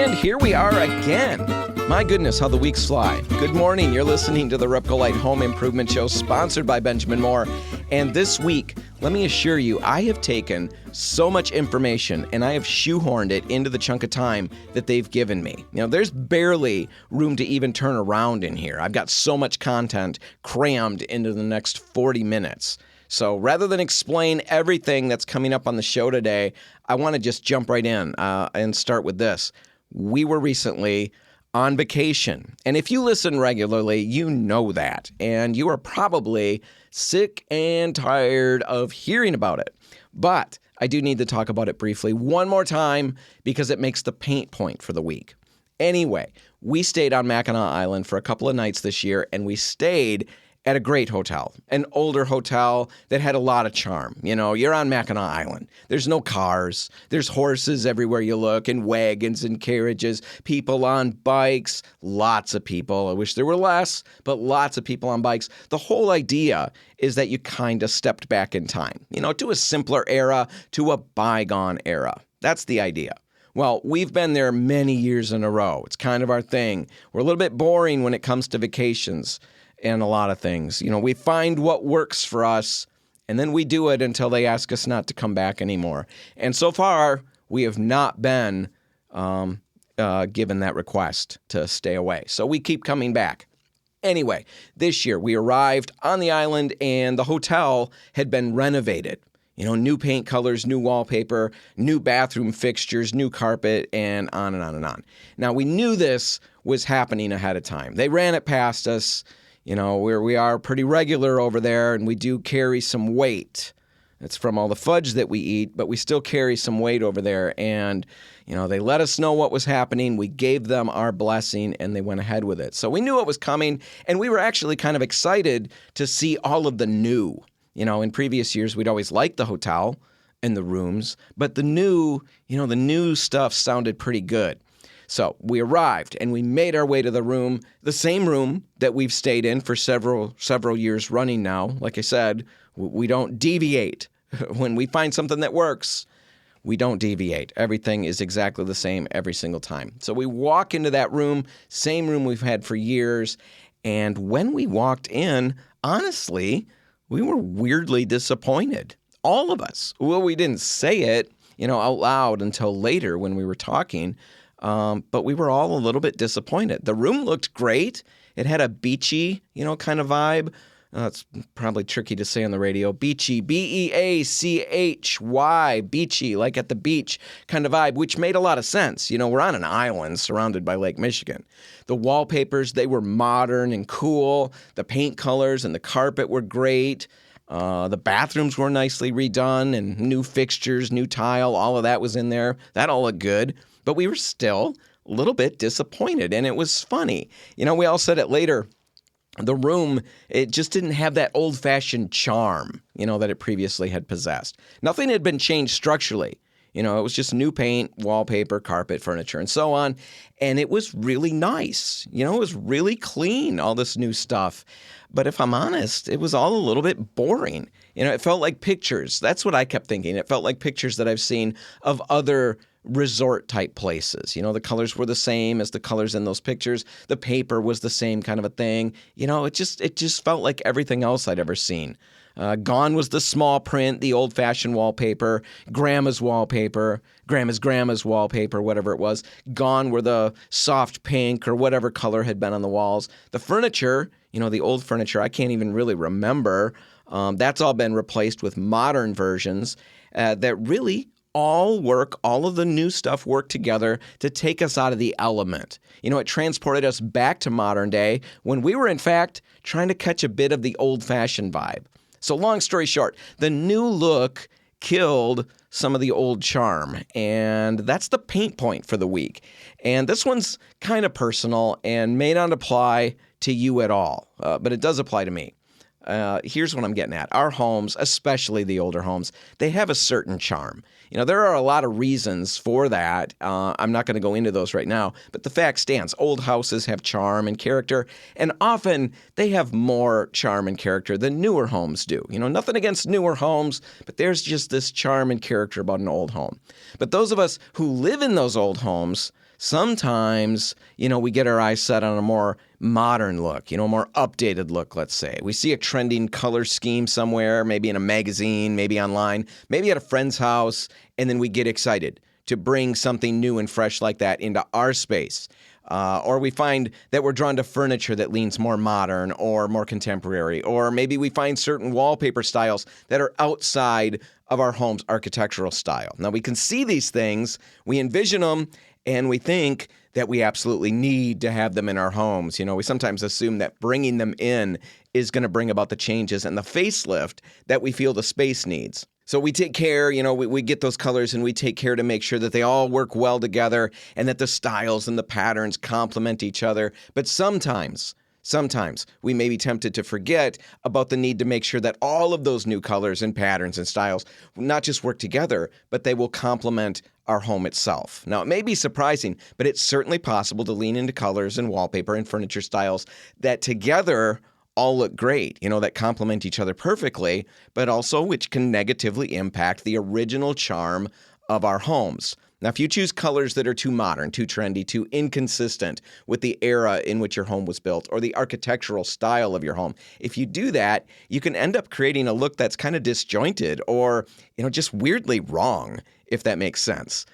And here we are again. My goodness, how the weeks fly. Good morning. You're listening to the Repcolite Home Improvement Show, sponsored by Benjamin Moore. And this week, let me assure you, I have taken so much information and I have shoehorned it into the chunk of time that they've given me. You know, there's barely room to even turn around in here. I've got so much content crammed into the next 40 minutes. So rather than explain everything that's coming up on the show today, I want to just jump right in and start with this. We were recently on vacation. And if you listen regularly, you know that. And you are probably sick and tired of hearing about it. But I do need to talk about it briefly one more time because it makes the paint point for the week. Anyway, we stayed on Mackinac Island for a couple of nights this year, and we stayed at a great hotel, an older hotel that had a lot of charm. You know, you're on Mackinac Island. There's no cars. There's horses everywhere you look, and wagons and carriages, people on bikes, lots of people. I wish there were less, but lots of people on bikes. The whole idea is that you kind of stepped back in time, you know, to a simpler era, to a bygone era. That's the idea. Well, we've been there many years in a row. It's kind of our thing. We're a little bit boring when it comes to vacations and a lot of things. You know, we find what works for us, and then we do it until they ask us not to come back anymore. And so far, we have not been given that request to stay away. So we keep coming back. Anyway, this year we arrived on the island, and the hotel had been renovated. You know, new paint colors, new wallpaper, new bathroom fixtures, new carpet, and on and on and on. Now, we knew this was happening ahead of time. They ran it past us. You know, we are pretty regular over there, and we do carry some weight. It's from all the fudge that we eat, but we still carry some weight over there. And, you know, they let us know what was happening. We gave them our blessing, and they went ahead with it. So we knew it was coming, and we were actually kind of excited to see all of the new. You know, in previous years, we'd always liked the hotel and the rooms, but the new stuff sounded pretty good. So we arrived and we made our way to the room, the same room that we've stayed in for several years running now. Like I said, we don't deviate. When we find something that works, we don't deviate. Everything is exactly the same every single time. So we walk into that room, same room we've had for years. And when we walked in, honestly, we were weirdly disappointed. All of us. Well, we didn't say it, you know, out loud until later when we were talking. But we were all a little bit disappointed. The room looked great. It had a beachy, you know, kind of vibe. It's probably tricky to say on the radio. Beachy, B-E-A-C-H-Y, beachy, like at the beach kind of vibe, which made a lot of sense. You know, we're on an island surrounded by Lake Michigan. The wallpapers, they were modern and cool. The paint colors and the carpet were great. The bathrooms were nicely redone and new fixtures, new tile, all of that was in there. That all looked good. But we were still a little bit disappointed, and it was funny. You know, we all said it later. The room, it just didn't have that old-fashioned charm, you know, that it previously had possessed. Nothing had been changed structurally. You know, it was just new paint, wallpaper, carpet, furniture, and so on. And it was really nice. You know, it was really clean, all this new stuff. But if I'm honest, it was all a little bit boring. You know, it felt like pictures. That's what I kept thinking. It felt like pictures that I've seen of other resort-type places. You know, the colors were the same as the colors in those pictures. The paper was the same kind of a thing. You know, it just felt like everything else I'd ever seen. Gone was the small print, the old-fashioned wallpaper, grandma's wallpaper, grandma's wallpaper, whatever it was. Gone were the soft pink or whatever color had been on the walls. The furniture, you know, the old furniture, I can't even really remember. That's all been replaced with modern versions that really all of the new stuff worked together to take us out of the element. You know, it transported us back to modern day when we were, in fact, trying to catch a bit of the old-fashioned vibe. So long story short, the new look killed some of the old charm, and that's the paint point for the week. And this one's kind of personal and may not apply to you at all, but it does apply to me. Here's what I'm getting at. Our homes, especially the older homes, they have a certain charm. You know, there are a lot of reasons for that. I'm not going to go into those right now, but the fact stands. Old houses have charm and character, and often they have more charm and character than newer homes do. You know, nothing against newer homes, but there's just this charm and character about an old home. But those of us who live in those old homes Sometimes, we get our eyes set on a more modern look, a more updated look, let's say. We see a trending color scheme somewhere, maybe in a magazine, maybe online, maybe at a friend's house, and then we get excited to bring something new and fresh like that into our space. Or we find that we're drawn to furniture that leans more modern or more contemporary. Or maybe we find certain wallpaper styles that are outside of our home's architectural style. Now, we can see these things, we envision them, and we think that we absolutely need to have them in our homes. We sometimes assume that bringing them in is going to bring about the changes and the facelift that we feel the space needs. So we take care, we get those colors and we take care to make sure that they all work well together and that the styles and the patterns complement each other. But sometimes we may be tempted to forget about the need to make sure that all of those new colors and patterns and styles will not just work together, but they will complement our home itself. Now, it may be surprising, but it's certainly possible to lean into colors and wallpaper and furniture styles that together all look great, that complement each other perfectly, but also which can negatively impact the original charm of our homes. Now, if you choose colors that are too modern, too trendy, too inconsistent with the era in which your home was built or the architectural style of your home, if you do that, you can end up creating a look that's kind of disjointed or, just weirdly wrong, if that makes sense.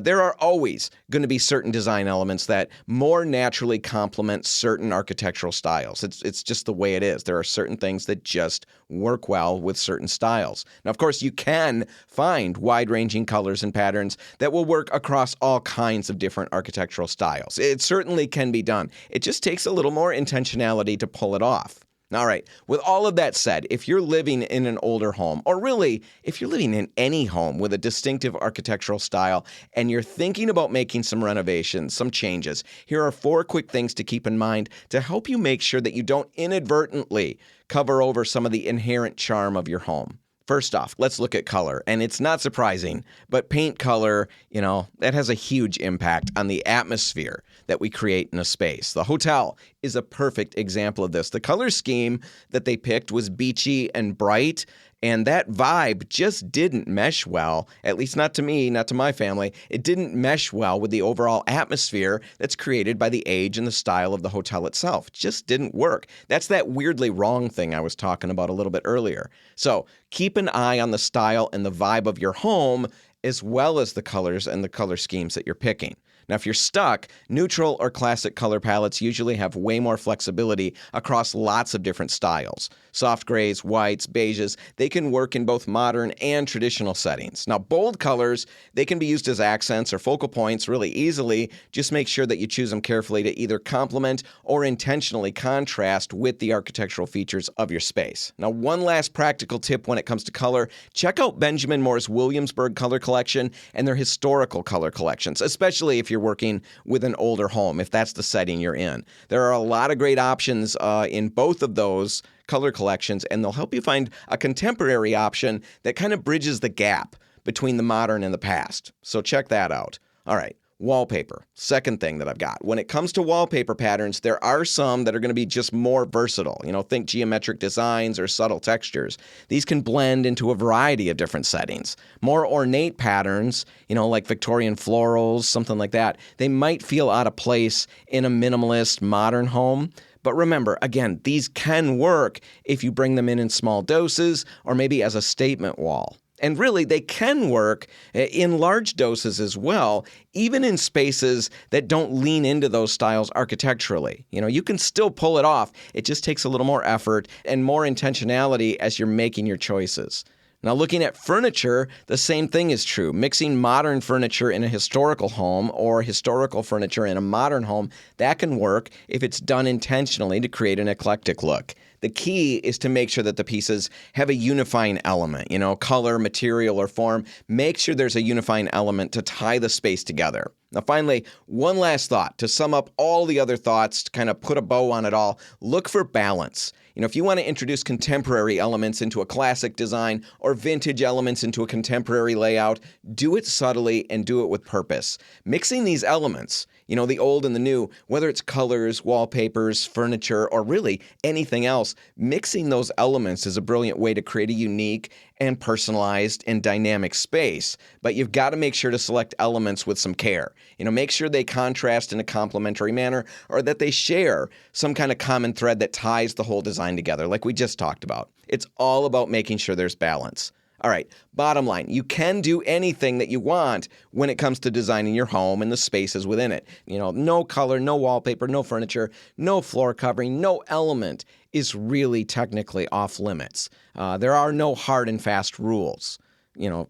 There are always going to be certain design elements that more naturally complement certain architectural styles. It's just the way it is. There are certain things that just work well with certain styles. Now, of course, you can find wide-ranging colors and patterns that will work across all kinds of different architectural styles. It certainly can be done. It just takes a little more intentionality to pull it off. All right, with all of that said, if you're living in an older home, or really, if you're living in any home with a distinctive architectural style, and you're thinking about making some renovations, some changes, here are 4 quick things to keep in mind to help you make sure that you don't inadvertently cover over some of the inherent charm of your home. First off, let's look at color. And it's not surprising, but paint color, that has a huge impact on the atmosphere that we create in a space. The hotel is a perfect example of this. The color scheme that they picked was beachy and bright, and that vibe just didn't mesh well, at least not to me, not to my family. It didn't mesh well with the overall atmosphere that's created by the age and the style of the hotel itself. It just didn't work. That's that weirdly wrong thing I was talking about a little bit earlier. So keep an eye on the style and the vibe of your home, as well as the colors and the color schemes that you're picking. Now, if you're stuck, neutral or classic color palettes usually have way more flexibility across lots of different styles. Soft grays, whites, beiges, they can work in both modern and traditional settings. Now, bold colors, they can be used as accents or focal points really easily. Just make sure that you choose them carefully to either complement or intentionally contrast with the architectural features of your space. Now, one last practical tip when it comes to color, check out Benjamin Moore's Williamsburg color collection and their historical color collections, especially if you're working with an older home, if that's the setting you're in. There are a lot of great options in both of those color collections, and they'll help you find a contemporary option that kind of bridges the gap between the modern and the past. So check that out. All right. Wallpaper, second thing that I've got. When it comes to wallpaper patterns, there are some that are going to be just more versatile. Think geometric designs or subtle textures. These can blend into a variety of different settings. More ornate patterns, like Victorian florals, something like that, they might feel out of place in a minimalist modern home. But remember, again, these can work if you bring them in small doses or maybe as a statement wall. And really, they can work in large doses as well, even in spaces that don't lean into those styles architecturally. You can still pull it off. It just takes a little more effort and more intentionality as you're making your choices. Now, looking at furniture, the same thing is true. Mixing modern furniture in a historical home or historical furniture in a modern home, that can work if it's done intentionally to create an eclectic look. The key is to make sure that the pieces have a unifying element, color, material, or form. Make sure there's a unifying element to tie the space together. Now, finally, one last thought. To sum up all the other thoughts, to kind of put a bow on it all, look for balance. If you want to introduce contemporary elements into a classic design or vintage elements into a contemporary layout, do it subtly and do it with purpose. Mixing these elements, the old and the new, whether it's colors, wallpapers, furniture, or really anything else, mixing those elements is a brilliant way to create a unique and personalized and dynamic space. But you've got to make sure to select elements with some care. Make sure they contrast in a complementary manner or that they share some kind of common thread that ties the whole design together, like we just talked about. It's all about making sure there's balance. All right, bottom line, you can do anything that you want when it comes to designing your home and the spaces within it. No color, no wallpaper, no furniture, no floor covering, no element is really technically off limits. There are no hard and fast rules,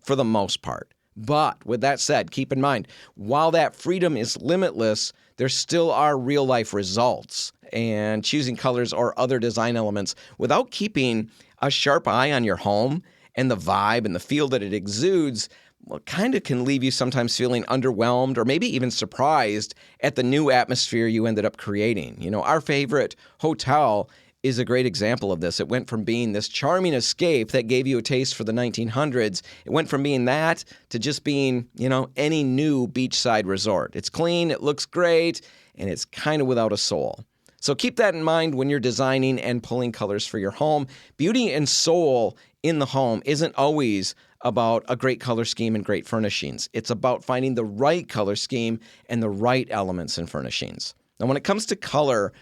for the most part. But with that said, keep in mind, while that freedom is limitless, there still are real-life results. And choosing colors or other design elements without keeping a sharp eye on your home and the vibe and the feel that it exudes, kind of can leave you sometimes feeling underwhelmed or maybe even surprised at the new atmosphere you ended up creating. Our favorite hotel is a great example of this. It went from being this charming escape that gave you a taste for the 1900s. It went from being that to just being, any new beachside resort. It's clean, it looks great, and it's kind of without a soul. So keep that in mind when you're designing and pulling colors for your home. Beauty and soul in the home isn't always about a great color scheme and great furnishings. It's about finding the right color scheme and the right elements and furnishings. Now, when it comes to color,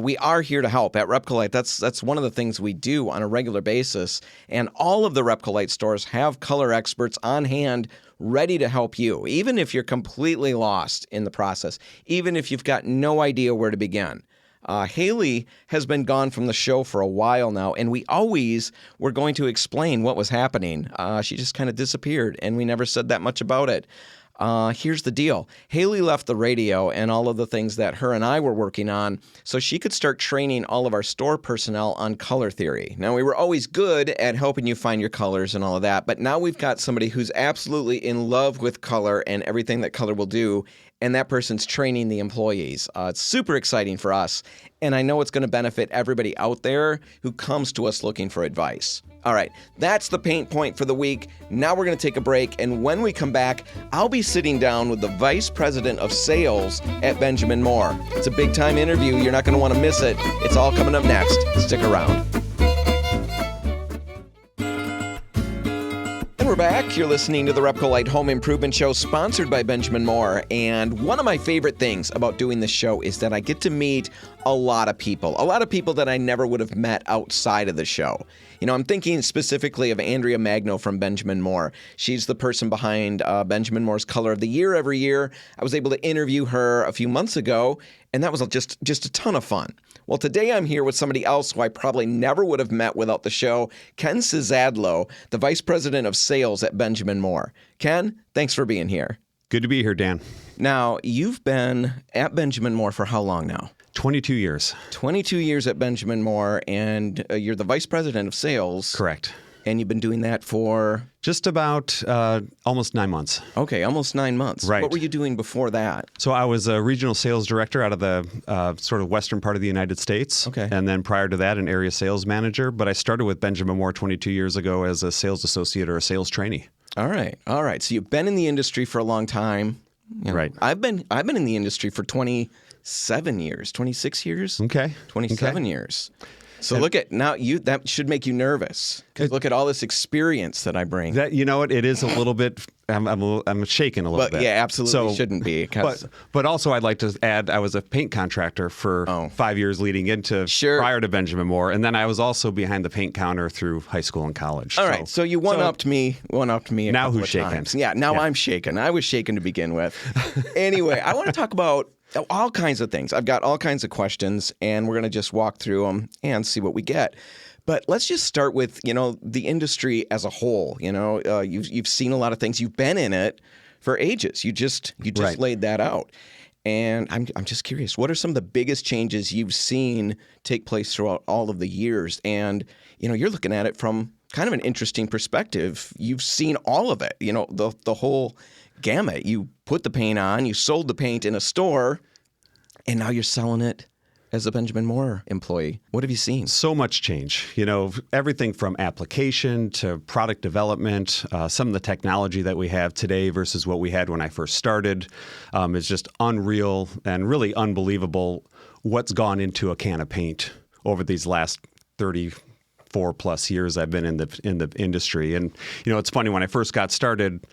we are here to help at Repcolite. That's one of the things we do on a regular basis. And all of the Repcolite stores have color experts on hand ready to help you, even if you're completely lost in the process, even if you've got no idea where to begin. Haley has been gone from the show for a while now, and we always were going to explain what was happening. She just kind of disappeared, and we never said that much about it. Here's the deal. Haley left the radio and all of the things that her and I were working on so she could start training all of our store personnel on color theory. Now, we were always good at helping you find your colors and all of that, but now we've got somebody who's absolutely in love with color and everything that color will do, and that person's training the employees. It's super exciting for us, and I know it's going to benefit everybody out there who comes to us looking for advice. All right, that's the paint point for the week. Now we're going to take a break, and when we come back, I'll be sitting down with the Vice President of Sales at Benjamin Moore. It's a big-time interview. You're not going to want to miss it. It's all coming up next. Stick around. And we're back. You're listening to the Repcolite Home Improvement Show, sponsored by Benjamin Moore. And one of my favorite things about doing this show is that I get to meet a lot of people that I never would have met outside of the show. I'm thinking specifically of Andrea Magno from Benjamin Moore. She's the person behind Benjamin Moore's Color of the Year every year. I was able to interview her a few months ago, and that was just a ton of fun. Well, today I'm here with somebody else who I probably never would have met without the show, Ken Cisadlo, the Vice President of Sales at Benjamin Moore. Ken, thanks for being here. Good to be here, Dan. Now, you've been at Benjamin Moore for how long now? 22 years. 22 years at Benjamin Moore, and you're the Vice President of Sales. Correct. And you've been doing that for? Just about almost 9 months. Okay, almost 9 months. Right. What were you doing before that? So I was a regional sales director out of the sort of western part of the United States. Okay. And then prior to that, an area sales manager. But I started with Benjamin Moore 22 years ago as a sales associate or a sales trainee. All right. So you've been in the industry for a long time. Right. I've been in the industry for 27 years, 26 years. Okay. 27 years. So look at now that should make you nervous because look at all this experience that I bring. That it is a little bit. I'm shaking a little bit. Yeah, absolutely shouldn't be. But also I'd like to add I was a paint contractor for 5 years leading into prior to Benjamin Moore, and then I was also behind the paint counter through high school and college. All right, so you one-upped me. Now who's shaking? Yeah, now I'm shaking. I was shaking to begin with. Anyway, I want to talk about all kinds of things. I've got all kinds of questions, and we're going to just walk through them and see what we get. But let's just start with, the industry as a whole. You've seen a lot of things. You've been in it for ages. You just Right. laid that out. And I'm just curious, what are some of the biggest changes you've seen take place throughout all of the years? And, you're looking at it from kind of an interesting perspective. You've seen all of it, the whole gamut. You put the paint on, you sold the paint in a store, and now you're selling it as a Benjamin Moore employee. What have you seen? So much change. Everything from application to product development, some of the technology that we have today versus what we had when I first started is just unreal and really unbelievable what's gone into a can of paint over these last 30, 4+ years I've been in the industry. And it's funny, when I first got started,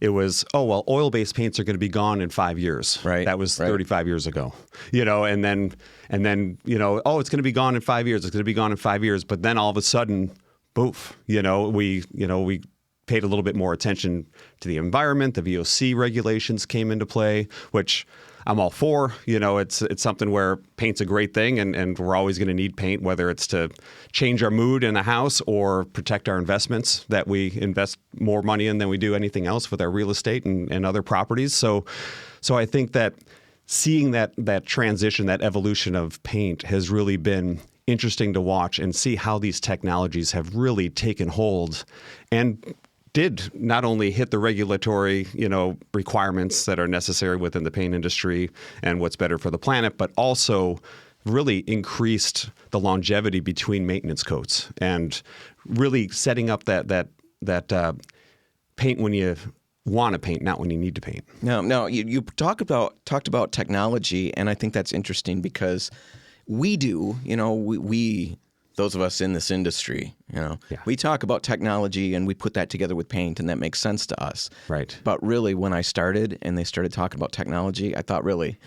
it was, oh, well, oil-based paints are going to be gone in 5 years. Right. That was 35 years ago. And then oh, it's going to be gone in 5 years. It's going to be gone in 5 years. But then all of a sudden, boof, we paid a little bit more attention to the environment. The VOC regulations came into play, which I'm all for. It's something where paint's a great thing, and we're always going to need paint, whether it's to change our mood in a house or protect our investments that we invest more money in than we do anything else with our real estate and other properties. So I think that seeing that transition, that evolution of paint has really been interesting to watch and see how these technologies have really taken hold and did not only hit the regulatory, requirements that are necessary within the paint industry and what's better for the planet, but also really increased the longevity between maintenance coats and really setting up that paint when you want to paint, not when you need to paint. No, you talked about technology, and I think that's interesting because we do, we those of us in this industry, we talk about technology and we put that together with paint, and that makes sense to us. Right. But really, when I started and they started talking about technology, I thought, really,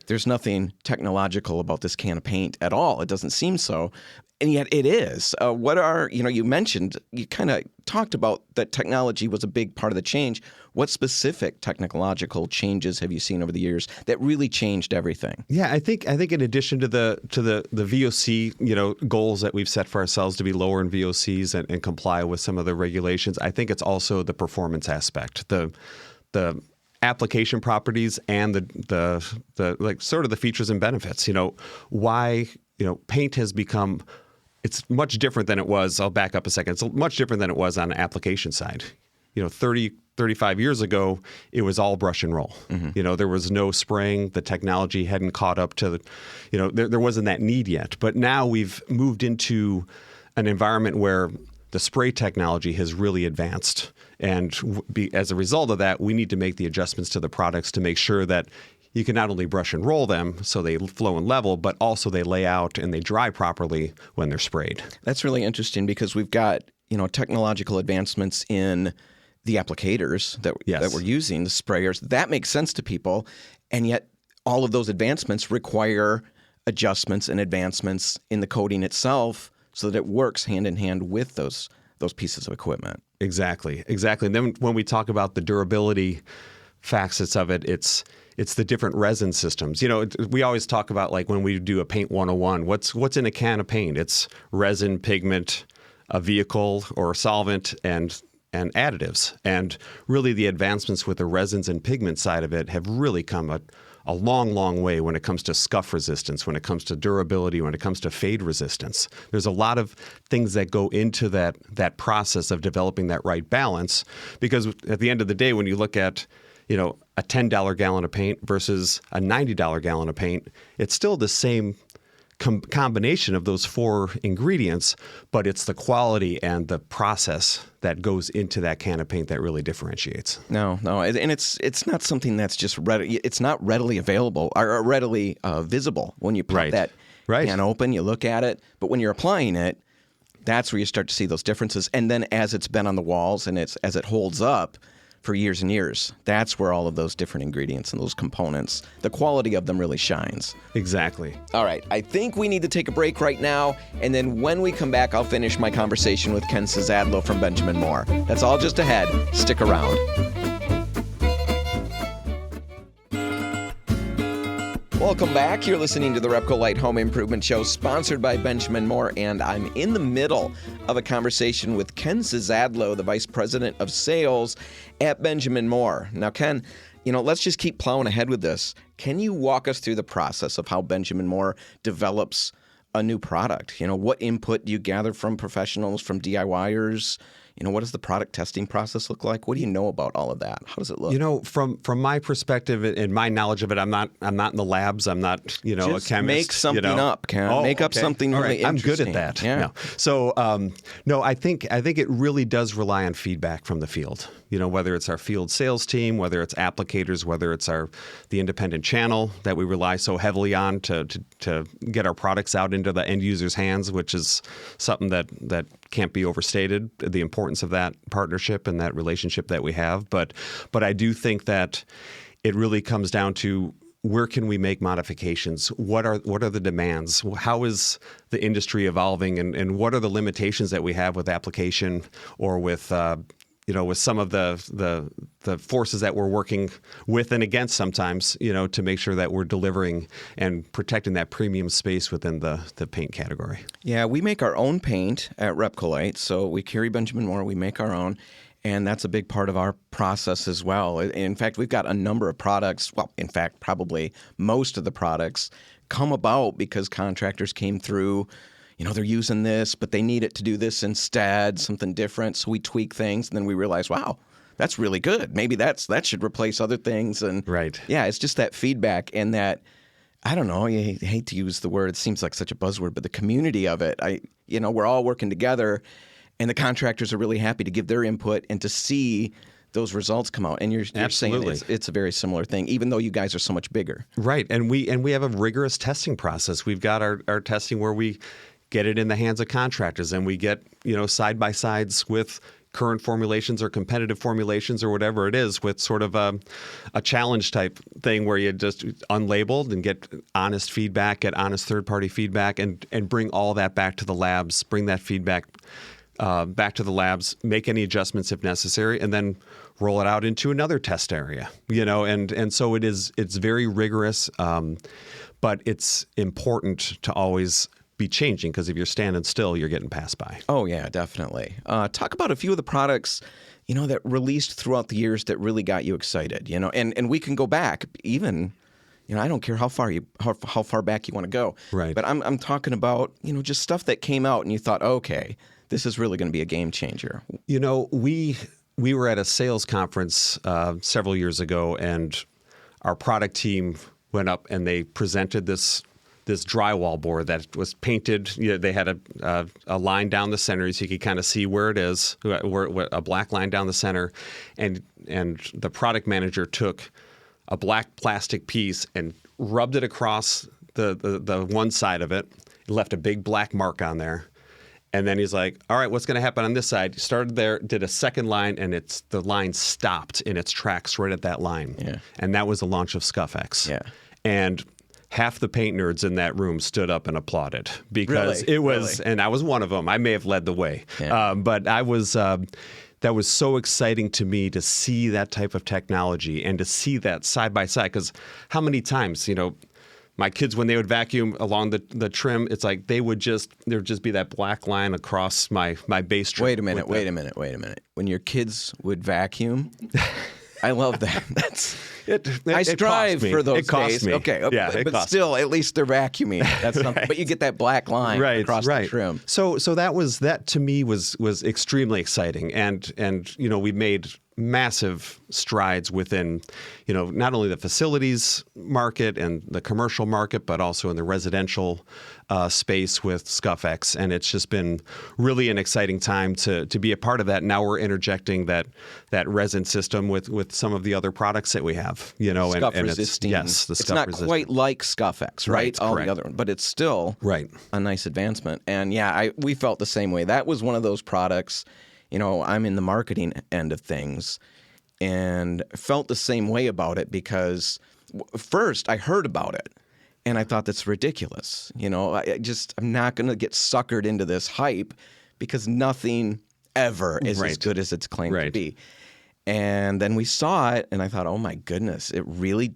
there's nothing technological about this can of paint at all. It doesn't seem so. And yet it is. You mentioned, you kind of talked about that technology was a big part of the change. What specific technological changes have you seen over the years that really changed everything? Yeah, I think in addition to the VOC, goals that we've set for ourselves to be lower in VOCs and comply with some of the regulations, I think it's also the performance aspect, the application properties and the sort of the features and benefits. Why paint has become. It's much different than it was. I'll back up a second. It's much different than it was on the application side. 35 years ago, it was all brush and roll. Mm-hmm. There was no spraying. The technology hadn't caught up to there wasn't that need yet. But now we've moved into an environment where the spray technology has really advanced. And as a result of that, we need to make the adjustments to the products to make sure that you can not only brush and roll them so they flow and level, but also they lay out and they dry properly when they're sprayed. That's really interesting because we've got, technological advancements in the applicators that we're using, the sprayers. That makes sense to people. And yet all of those advancements require adjustments and advancements in the coating itself so that it works hand in hand with those pieces of equipment. Exactly. And then when we talk about the durability facets of it, it's the different resin systems. We always talk about, like, when we do a paint 101, what's in a can of paint? It's resin, pigment, a vehicle or a solvent, and additives. And really the advancements with the resins and pigment side of it have really come a long, long way when it comes to scuff resistance, when it comes to durability, when it comes to fade resistance. There's a lot of things that go into that process of developing that right balance, because at the end of the day, when you look at a $10 gallon of paint versus a $90 gallon of paint, it's still the same combination of those 4 ingredients, but it's the quality and the process that goes into that can of paint that really differentiates. No, and it's not something that's just it's not readily available or readily visible when you put that can open. You look at it, but when you're applying it, that's where you start to see those differences. And then as it's been on the walls and as it holds up for years and years, that's where all of those different ingredients and those components, the quality of them really shines. Exactly. All right, I think we need to take a break right now, and then when we come back, I'll finish my conversation with Ken Cisadlo from Benjamin Moore. That's all just ahead. Stick around. Welcome back. You're listening to the Repcolite Home Improvement Show, sponsored by Benjamin Moore, and I'm in the middle of a conversation with Ken Cisadlo, the Vice President of Sales at Benjamin Moore. Now, Ken, let's just keep plowing ahead with this. Can you walk us through the process of how Benjamin Moore develops a new product? What input do you gather from professionals, from DIYers? What does the product testing process look like? What do you know about all of that? How does it look? From my perspective and my knowledge of it, I'm not in the labs. I'm not, just a chemist. Make something up, Ken. Make up something really interesting. I'm good at that. Yeah. No. So, I think it really does rely on feedback from the field. whether it's our field sales team, whether it's applicators, whether it's the independent channel that we rely so heavily on to get our products out into the end user's hands, which is something that can't be overstated, the importance of that partnership and that relationship that we have. But I do think that it really comes down to, where can we make modifications? What are the demands? How is the industry evolving, and what are the limitations that we have with application or with with some of the forces that we're working with and against sometimes, to make sure that we're delivering and protecting that premium space within the paint category. Yeah, we make our own paint at Repcolite, so we carry Benjamin Moore. We make our own. And that's a big part of our process as well. In fact, we've got a number of products. Well, in fact, probably most of the products come about because contractors came through. They're using this, but they need it to do this instead, something different. So we tweak things, and then we realize, wow, that's really good. Maybe that should replace other things. And right. Yeah, it's just that feedback and that, I don't know, you hate to use the word. It seems like such a buzzword, but the community of it. We're all working together. And the contractors are really happy to give their input and to see those results come out. And you're saying it's a very similar thing, even though you guys are so much bigger. Right. And we have a rigorous testing process. We've got our testing where we get it in the hands of contractors, and we get, side-by-sides with current formulations or competitive formulations or whatever it is, with sort of a challenge type thing where you just unlabeled and get honest feedback, get honest third-party feedback, and bring all that back to the labs, bring that feedback back to the labs, make any adjustments if necessary, and then roll it out into another test area. And so it's very rigorous, but it's important to always be changing, because if you're standing still, you're getting passed by. Oh yeah, definitely. Talk about a few of the products that released throughout the years that really got you excited. And we can go back even. I don't care how far back you want to go. Right. But I'm talking about just stuff that came out and you thought, okay, this is really going to be a game changer. We were at a sales conference several years ago, and our product team went up and they presented this drywall board that was painted. They had a line down the center, so you could kind of see where it is, a black line down the center, and the product manager took a black plastic piece and rubbed it across the one side of it. It left a big black mark on there. And then he's like, all right, what's going to happen on this side? Started there, did a second line, and the line stopped in its tracks right at that line. Yeah. And that was the launch of Scuff X. Yeah. And half the paint nerds in that room stood up and applauded, because Really? It was, and I was one of them. I may have led the way. Yeah. But I was... that was so exciting to me to see that type of technology and to see that side by side. Because how many times, my kids, when they would vacuum along the trim, it's like there'd just be that black line across my base trim. Wait a minute. When your kids would vacuum, I love that. I strive for those days. It cost me. Okay, yeah, but still, at least they're vacuuming. That's something. Right. But you get that black line across the trim. So that to me was extremely exciting, and we made massive strides within, not only the facilities market and the commercial market, but also in the residential space with Scuff X. And it's just been really an exciting time to be a part of that. Now we're interjecting that resin system with some of the other products that we have, Scuff and resisting. Yes, the it's Scuff not resisting. quite like Scuff X, right? All correct. the other one, but it's still right. a nice advancement. And yeah, we felt the same way. That was one of those products. I'm in the marketing end of things, and felt the same way about it because first I heard about it and I thought that's ridiculous. I'm not going to get suckered into this hype because nothing ever is as good as it's claimed to be. And then we saw it and I thought, oh my goodness, it really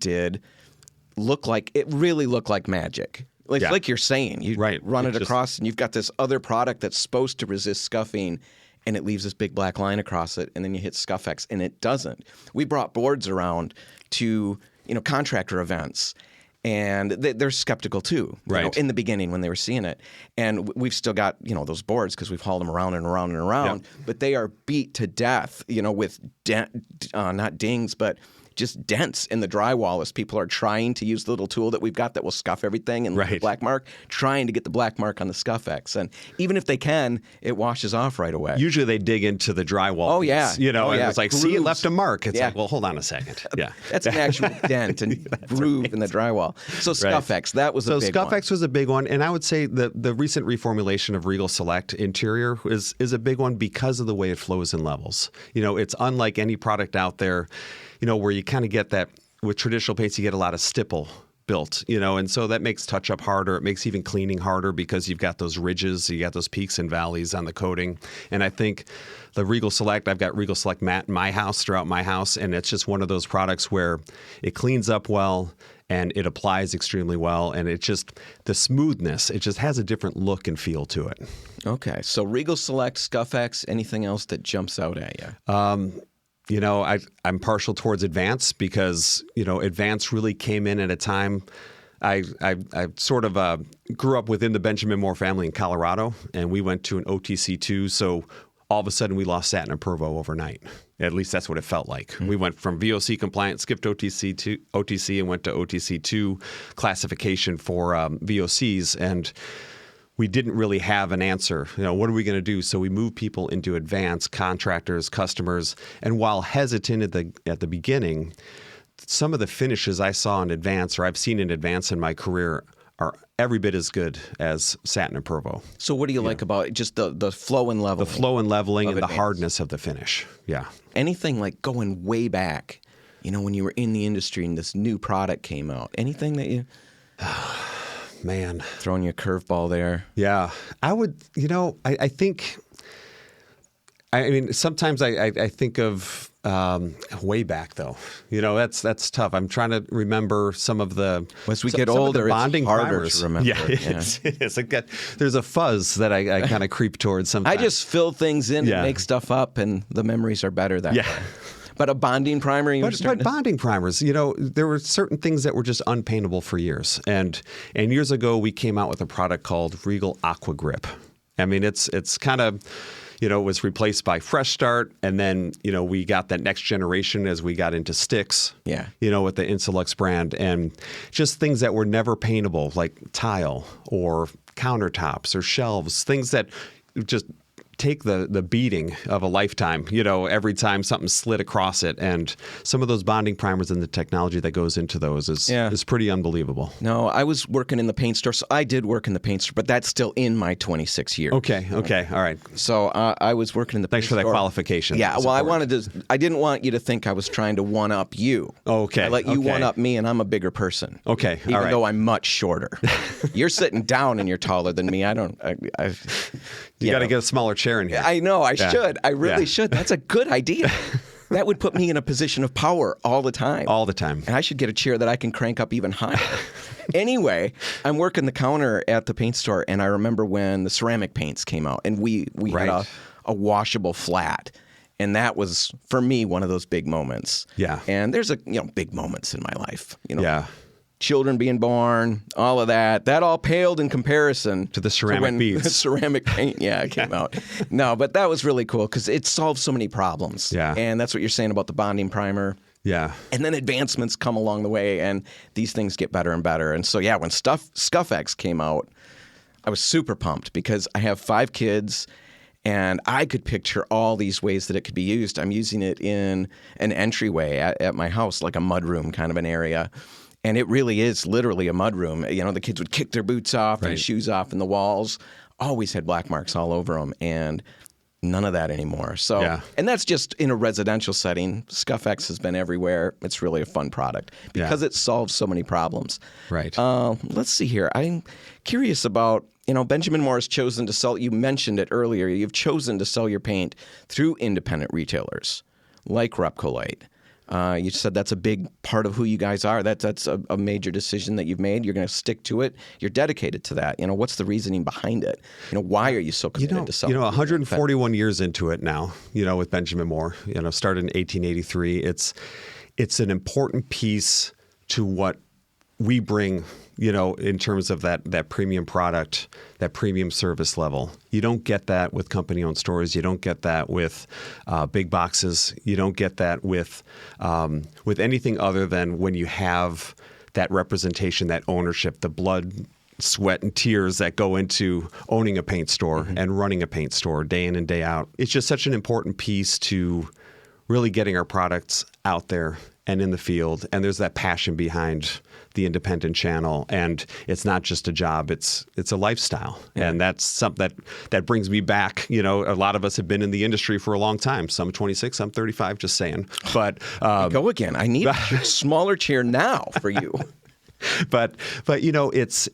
looked like magic. Like you're saying, you run it across and you've got this other product that's supposed to resist scuffing, and it leaves this big black line across it, and then you hit Scuff X, and it doesn't. We brought boards around to contractor events, and they're skeptical too. In the beginning when they were seeing it, and we've still got those boards because we've hauled them around and around and around, but they are beat to death. With not dings, but just dents in the drywall as people are trying to use the little tool that we've got that will scuff everything and leave the black mark, trying to get the black mark on the Scuff X. And even if they can, it washes off right away. Usually they dig into the drywall. Oh, yeah. Piece, and it's like, see, it left a mark. It's like, well, hold on a second. Yeah. That's an actual dent and groove in the drywall. So Scuff X, that was a big one. So Scuff X was a big one. And I would say the recent reformulation of Regal Select interior is a big one because of the way it flows in levels. It's unlike any product out there, where you kind of get that with traditional paints, you get a lot of stipple built, and so that makes touch-up harder. It makes even cleaning harder because you've got those ridges, you got those peaks and valleys on the coating. And I think the Regal Select, I've got Regal Select matte in my house, throughout my house, and it's just one of those products where it cleans up well and it applies extremely well, and the smoothness, it just has a different look and feel to it. Okay, so Regal Select, Scuff X, anything else that jumps out at you? I'm partial towards Advance because, Advance really came in at a time. I sort of grew up within the Benjamin Moore family in Colorado, and we went to an OTC2, so all of a sudden we lost Satin and Pervo overnight. At least that's what it felt like. We went from VOC compliant, skipped OTC to OTC, and went to OTC2 classification for VOCs, and we didn't really have an answer. What are we going to do? So we moved people into Advance, contractors, customers, and while hesitant at the beginning, some of the finishes I saw in Advance, or I've seen in Advance in my career, are every bit as good as Satin and Pervo. So what do you like about just the flow and leveling? The flow and leveling and Advance. The hardness of the finish. Yeah. Anything like going way back, when you were in the industry and this new product came out, anything that you... Man. Throwing you a curveball there. Yeah. I would, I think, sometimes I think of way back though. That's tough. I'm trying to remember some of the... As we get older, bonding it's harder primers. to remember. Yeah, it is. There's a fuzz that I kind of creep towards sometimes. I just fill things in and make stuff up, and the memories are better that way. But a bonding primer? But bonding primers, there were certain things that were just unpaintable for years. And years ago, we came out with a product called Regal Aqua Grip. It's kind of, it was replaced by Fresh Start. And then, we got that next generation as we got into sticks, with the Insulux brand. And just things that were never paintable, like tile or countertops or shelves, things that just take the beating of a lifetime, every time something slid across it. And some of those bonding primers and the technology that goes into those is pretty unbelievable. No, I was working in the paint store. So I did work in the paint store, but that's still in my 26 years. Okay. All right. So I was working in the paint store. Thanks for that qualification. Yeah, well, I didn't want you to think I was trying to one-up you. Okay. I let you one-up me, and I'm a bigger person. Okay. Even though I'm much shorter. You're sitting down and you're taller than me. You got to get a smaller chair in here. I know. I should. I really should. That's a good idea. That would put me in a position of power all the time. All the time. And I should get a chair that I can crank up even higher. Anyway, I'm working the counter at the paint store, and I remember when the ceramic paints came out, and we had a washable flat. And that was, for me, one of those big moments. Yeah. And there's big moments in my life. Yeah. Children being born, all of that all paled in comparison to the ceramic beads. The ceramic paint, came out. No, but that was really cool because it solved so many problems. Yeah. And that's what you're saying about the bonding primer. Yeah. And then advancements come along the way, and these things get better and better. And so, when Scuff X came out, I was super pumped because I have 5 kids, and I could picture all these ways that it could be used. I'm using it in an entryway at my house, like a mudroom kind of an area. And it really is literally a mudroom. The kids would kick their boots off and shoes off, and the walls always had black marks all over them, and none of that anymore. So, and that's just in a residential setting. Scuff X has been everywhere. It's really a fun product because it solves so many problems. Right. Let's see here. I'm curious about, Benjamin Moore has chosen to sell, you mentioned it earlier, you've chosen to sell your paint through independent retailers like Repcolite. You said that's a big part of who you guys are. That's a major decision that you've made. You're going to stick to it. You're dedicated to that. What's the reasoning behind it? Why are you so committed to selling? 141 years into it now, with Benjamin Moore, started in 1883. It's an important piece to what we bring, in terms of that premium product, that premium service level. You don't get that with company-owned stores. You don't get that with big boxes. You don't get that with anything other than when you have that representation, that ownership, the blood, sweat, and tears that go into owning a paint store and running a paint store day in and day out. It's just such an important piece to really getting our products out there and in the field. And there's that passion behind the independent channel. And it's not just a job, it's a lifestyle. Yeah. And that's something that brings me back. A lot of us have been in the industry for a long time. Some 26, some 35, just saying. But go again. I need a smaller chair now for you. But it's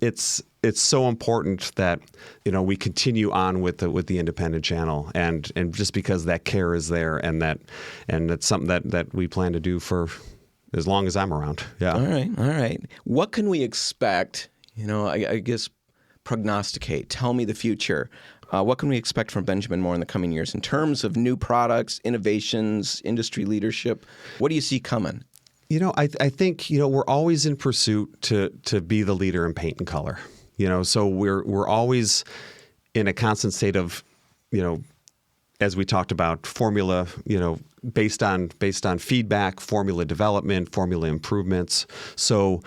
so important that we continue on with the independent channel, and just because that care is there, and that's something that we plan to do for as long as I'm around. Yeah. All right. What can we expect? I guess prognosticate. Tell me the future. What can we expect from Benjamin Moore in the coming years in terms of new products, innovations, industry leadership? What do you see coming? I think we're always in pursuit to be the leader in paint and color. So we're always in a constant state of, as we talked about, formula, based on feedback, formula development, formula improvements. So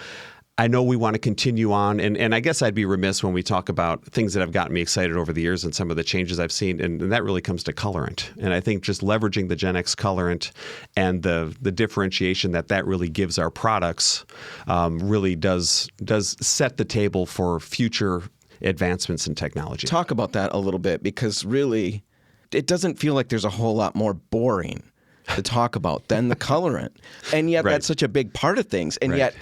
I know we want to continue on, and I guess I'd be remiss when we talk about things that have gotten me excited over the years and some of the changes I've seen, and that really comes to colorant. And I think just leveraging the Gen X colorant and the differentiation that really gives our products really does set the table for future advancements in technology. Talk about that a little bit, because really it doesn't feel like there's a whole lot more boring to talk about than the colorant. And yet that's such a big part of things. And yet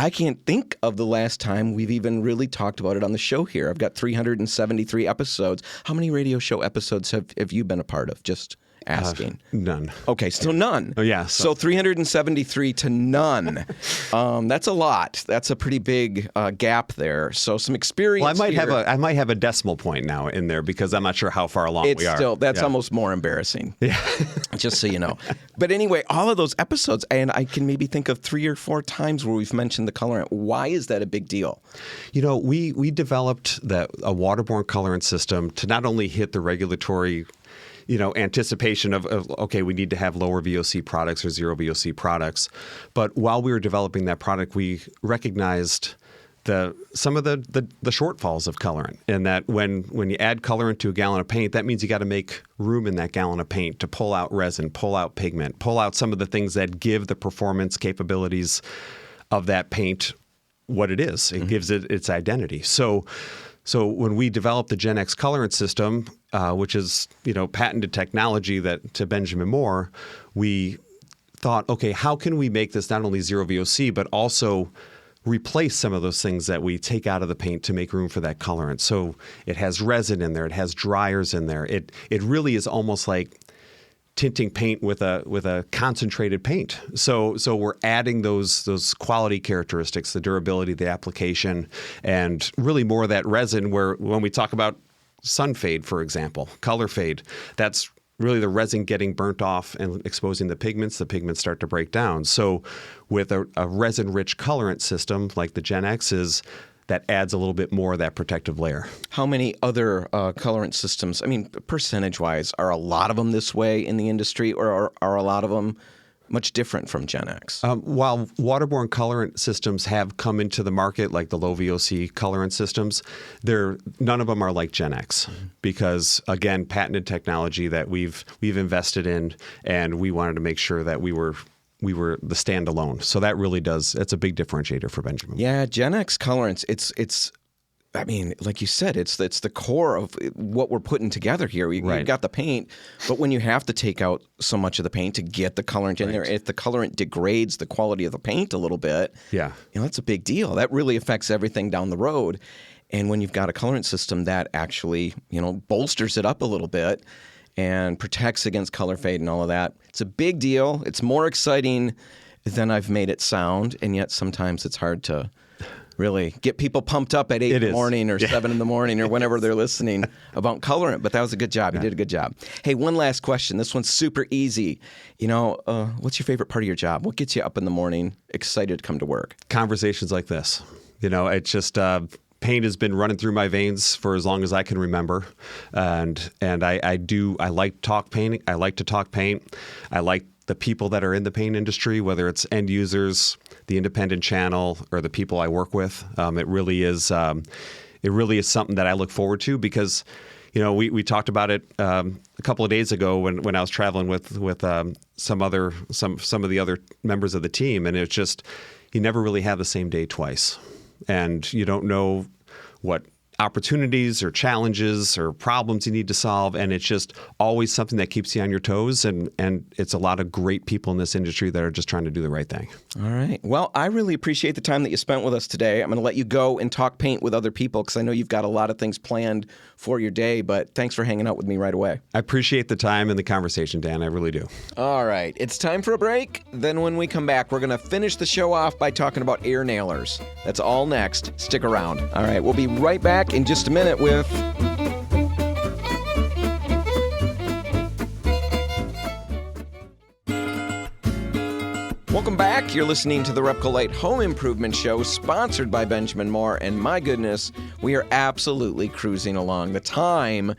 I can't think of the last time we've even really talked about it on the show here. I've got 373 episodes. How many radio show episodes have you been a part of? Just asking. None. Okay, still none. Oh, yeah. So 373 to none. That's a lot. That's a pretty big gap there. So some experience. Well, I might have a decimal point now in there, because I'm not sure how far along we are. That's almost more embarrassing. Yeah. Just so you know. But anyway, all of those episodes, and I can maybe think of 3 or 4 times where we've mentioned the colorant. Why is that a big deal? We developed a waterborne colorant system to not only hit the regulatory anticipation of okay, we need to have lower VOC products or zero VOC products. But while we were developing that product, we recognized some of the shortfalls of colorant, and that when you add colorant to a gallon of paint, that means you got to make room in that gallon of paint to pull out resin, pull out pigment, pull out some of the things that give the performance capabilities of that paint what it is. It gives it its identity. So when we developed the Gen X colorant system, which is patented technology to Benjamin Moore, we thought, okay, how can we make this not only zero VOC, but also replace some of those things that we take out of the paint to make room for that colorant? So it has resin in there, it has dryers in there. It really is almost like tinting paint with a concentrated paint. So we're adding those quality characteristics, the durability, the application, and really more of that resin, where when we talk about sun fade, for example, color fade, that's really the resin getting burnt off and exposing the pigments start to break down. So with a resin-rich colorant system like the Gen X is, that adds a little bit more of that protective layer. How many other colorant systems, percentage-wise, are a lot of them this way in the industry, or are a lot of them much different from Gen X? While waterborne colorant systems have come into the market, like the low VOC colorant systems, none of them are like Gen X, because, again, patented technology that we've invested in, and we wanted to make sure that we were the standalone. So that really it's a big differentiator for Benjamin. Yeah, Gen X colorants, it's like you said, it's the core of what we're putting together here. You've got the paint, but when you have to take out so much of the paint to get the colorant in there, if the colorant degrades the quality of the paint a little bit, that's a big deal. That really affects everything down the road. And when you've got a colorant system that actually, bolsters it up a little bit and protects against color fade and all of that, it's a big deal. It's more exciting than I've made it sound, and yet sometimes it's hard to really get people pumped up at 8 in the morning or 7 in the morning or whenever they're listening about colorant. But that was a good job. You did a good job. Hey, one last question. This one's super easy. What's your favorite part of your job? What gets you up in the morning, excited to come to work? Conversations like this. It's just paint has been running through my veins for as long as I can remember, and I like talk painting. I like to talk paint. I like the people that are in the paint industry, whether it's end users, the independent channel, or the people I work with. It really is something that I look forward to because, we talked about it a couple of days ago when I was traveling with some of the other members of the team, and it's just you never really have the same day twice, and you don't know what opportunities or challenges or problems you need to solve. And it's just always something that keeps you on your toes. And it's a lot of great people in this industry that are just trying to do the right thing. All right. Well, I really appreciate the time that you spent with us today. I'm going to let you go and talk paint with other people because I know you've got a lot of things planned for your day. But thanks for hanging out with me right away. I appreciate the time and the conversation, Dan. I really do. All right. It's time for a break. Then when we come back, we're going to finish the show off by talking about air nailers. That's all next. Stick around. All right. We'll be right back in just a minute with Welcome back. You're listening to the Repcolite Home Improvement Show, sponsored by Benjamin Moore. And my goodness, we are absolutely cruising along. The time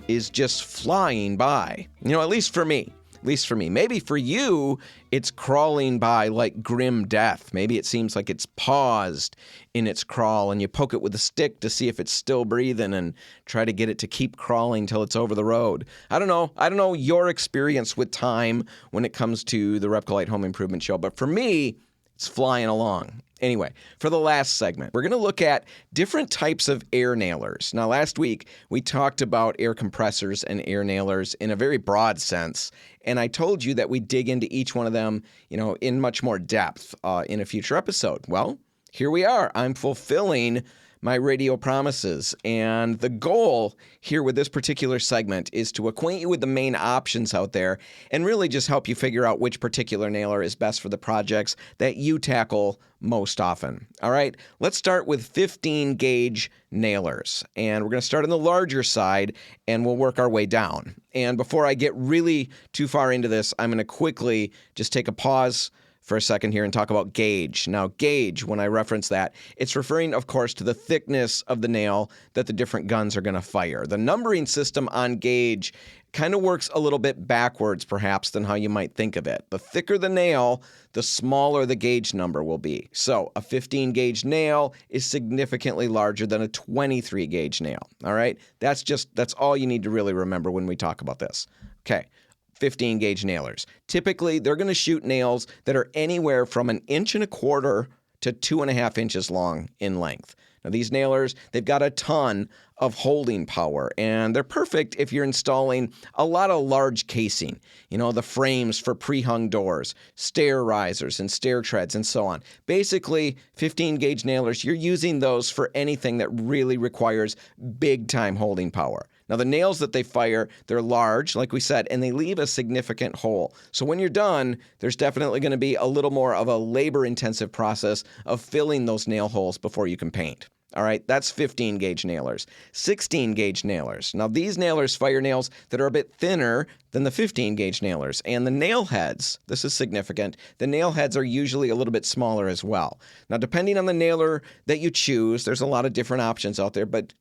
is just flying by. At least for me. Maybe for you, it's crawling by like grim death. Maybe it seems like it's paused in its crawl, and you poke it with a stick to see if it's still breathing and try to get it to keep crawling till it's over the road. I don't know your experience with time when it comes to the Repcolite Home Improvement Show, but for me, it's flying along. Anyway, for the last segment, we're going to look at different types of air nailers. Now, last week, we talked about air compressors and air nailers in a very broad sense, and I told you that we'd dig into each one of them, in much more depth in a future episode. Well, here we are. I'm fulfilling my radio promises. And the goal here with this particular segment is to acquaint you with the main options out there and really just help you figure out which particular nailer is best for the projects that you tackle most often. All right, let's start with 15 gauge nailers. And we're going to start on the larger side and we'll work our way down. And before I get really too far into this, I'm going to quickly just take a pause for a second here and talk about gauge. Now, gauge, when I reference that, it's referring, of course, to the thickness of the nail that the different guns are going to fire. The numbering system on gauge kind of works a little bit backwards, perhaps, than how you might think of it. The thicker the nail, the smaller the gauge number will be. So a 15 gauge nail is significantly larger than a 23 gauge nail. All right? That's all you need to really remember when we talk about this. Okay. 15 gauge nailers. Typically, they're going to shoot nails that are anywhere from 1.25 inches to 2.5 inches long in length. Now, these nailers, they've got a ton of holding power, and they're perfect if you're installing a lot of large casing, the frames for pre-hung doors, stair risers and stair treads and so on. Basically, 15 gauge nailers, you're using those for anything that really requires big time holding power. Now, the nails that they fire, they're large, like we said, and they leave a significant hole. So when you're done, there's definitely going to be a little more of a labor-intensive process of filling those nail holes before you can paint. All right, that's 15 gauge nailers. 16 gauge nailers. Now, these nailers fire nails that are a bit thinner than the 15 gauge nailers. And the nail heads, this is significant, the nail heads are usually a little bit smaller as well. Now, depending on the nailer that you choose, there's a lot of different options out there, but,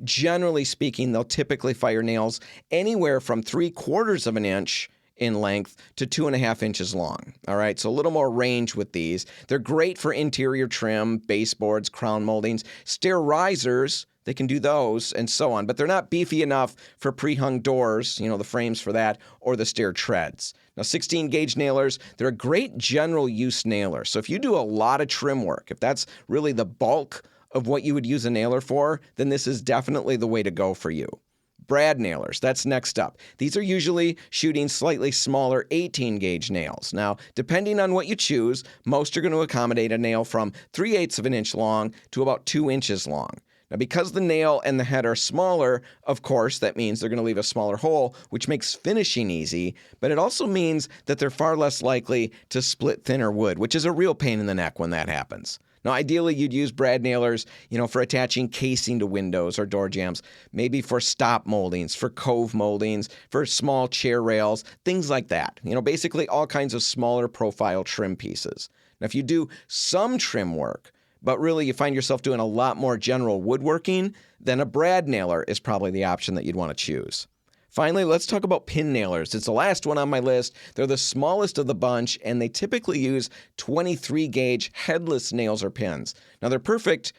generally speaking, they'll typically fire nails anywhere from 3/4 inch in length to 2.5 inches long. All right, so a little more range with these. They're great for interior trim, baseboards, crown moldings, stair risers. They can do those and so on, but they're not beefy enough for pre-hung doors, the frames for that, or the stair treads. Now, 16 gauge nailers, they're a great general use nailer. So if you do a lot of trim work, if that's really the bulk of what you would use a nailer for, then this is definitely the way to go for you. Brad nailers, that's next up. These are usually shooting slightly smaller 18 gauge nails. Now, depending on what you choose, most are going to accommodate a nail from 3/8 of an inch long to about 2 inches long. Now, because the nail and the head are smaller, of course, that means they're going to leave a smaller hole, which makes finishing easy, but it also means that they're far less likely to split thinner wood, which is a real pain in the neck when that happens. Now, ideally, you'd use brad nailers, for attaching casing to windows or door jambs, maybe for stop moldings, for cove moldings, for small chair rails, things like that. Basically all kinds of smaller profile trim pieces. Now, if you do some trim work, but really you find yourself doing a lot more general woodworking, then a brad nailer is probably the option that you'd want to choose. Finally, let's talk about pin nailers. It's the last one on my list. They're the smallest of the bunch, and they typically use 23 gauge headless nails or pins. Now, they're perfect,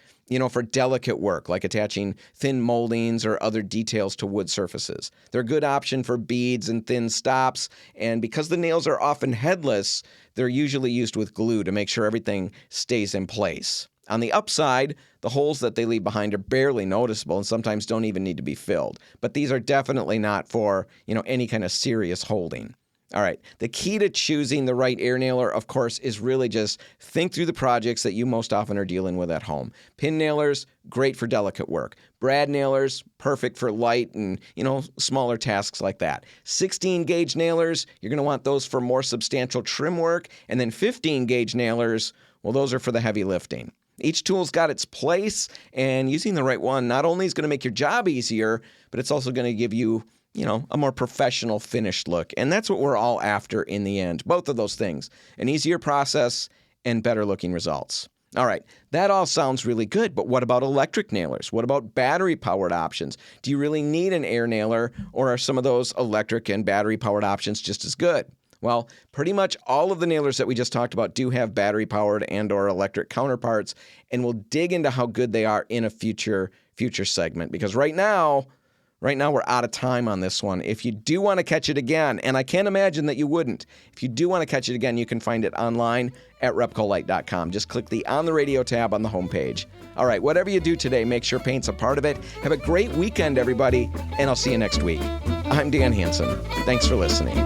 for delicate work, like attaching thin moldings or other details to wood surfaces. They're a good option for beads and thin stops, and because the nails are often headless, they're usually used with glue to make sure everything stays in place. On the upside, the holes that they leave behind are barely noticeable and sometimes don't even need to be filled. But these are definitely not for, any kind of serious holding. All right, the key to choosing the right air nailer, of course, is really just think through the projects that you most often are dealing with at home. Pin nailers, great for delicate work. Brad nailers, perfect for light and, smaller tasks like that. 16 gauge nailers, you're going to want those for more substantial trim work. And then 15 gauge nailers, well, those are for the heavy lifting. Each tool's got its place, and using the right one not only is going to make your job easier, but it's also going to give you, a more professional finished look. And that's what we're all after in the end. Both of those things, an easier process and better looking results. All right, that all sounds really good, but what about electric nailers? What about battery-powered options? Do you really need an air nailer, or are some of those electric and battery-powered options just as good? Well, pretty much all of the nailers that we just talked about do have battery-powered and or electric counterparts, and we'll dig into how good they are in a future segment, because right now we're out of time on this one. If you do want to catch it again, and I can't imagine that you wouldn't, if you do want to catch it again, you can find it online at repcolite.com. Just click the On the Radio tab on the homepage. All right, whatever you do today, make sure paint's a part of it. Have a great weekend, everybody, and I'll see you next week. I'm Dan Hansen. Thanks for listening.